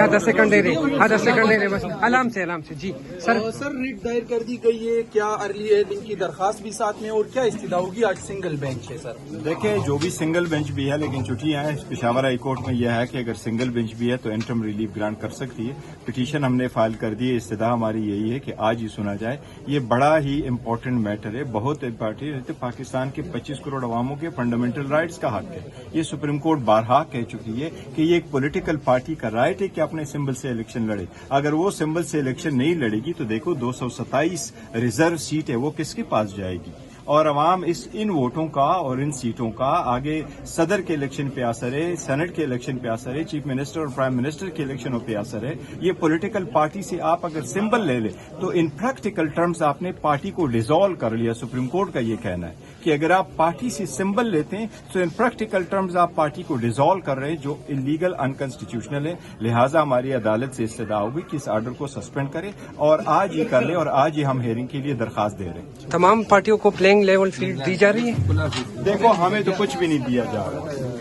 آدھا سیکنڈ دے رہے بس آرام سے جی سر ریٹ دائر کر دی گئی ہے، کیا ارلی ہے دن کی درخواست بھی ساتھ میں، اور کیا استدعا ہوگی؟ آج سنگل بینچ ہے سر. دیکھیں جو بھی سنگل بینچ بھی ہے لیکن چھٹیاں ہیں. پشاور ہائی کورٹ میں یہ ہے کہ اگر سنگل بینچ بھی ہے تو انٹرم ریلیف گرانٹ کر سکتی ہے. پٹیشن ہم نے فائل کر دی ہے. استدعا ہماری یہی ہے کہ آج ہی سنا جائے. یہ بڑا ہی امپورٹنٹ میٹر ہے، بہت امپورٹنٹ. پاکستان کے 25 کروڑ عواموں کے فنڈامنٹل رائٹس کا حق ہے. یہ سپریم کورٹ بارہا کہہ چکی ہے کہ یہ ایک پولیٹیکل پارٹی کا رائٹ ہے کہ اپنے سمبل سے الیکشن لڑے. اگر وہ سمبل سے الیکشن نہیں لڑے گی تو دیکھو 227 ریزرو سیٹ ہے وہ کس کے پاس جائے گی. اور عوام ان ووٹوں کا اور ان سیٹوں کا آگے صدر کے الیکشن پہ اثر ہے، سینٹ کے الیکشن پہ اثر ہے، چیف منسٹر اور پرائم منسٹر کے الیکشنوں پہ اثر ہے. یہ پولیٹیکل پارٹی سے آپ اگر سمبل لے لیں تو ان پریکٹیکل ٹرمز آپ نے پارٹی کو ڈیزالو کر لیا. سپریم کورٹ کا یہ کہنا ہے کہ اگر آپ پارٹی سے سمبل لیتے ہیں تو ان پریکٹیکل ٹرمز آپ پارٹی کو ڈیزالو کر رہے ہیں، جو انلیگل انکانسٹیٹیوشنل ہے. لہٰذا ہماری عدالت سے استدعا ہوگی کہ اس آرڈر کو سسپینڈ کرے اور آج ہی کر لے، اور آج ہی ہم ہیئرنگ کے لیے درخواست دے رہے ہیں. تمام پارٹیوں کو پلینگ لیول فیلڈ دی جا رہی ہے. دیکھو ہمیں تو کچھ بھی نہیں دیا جا رہا.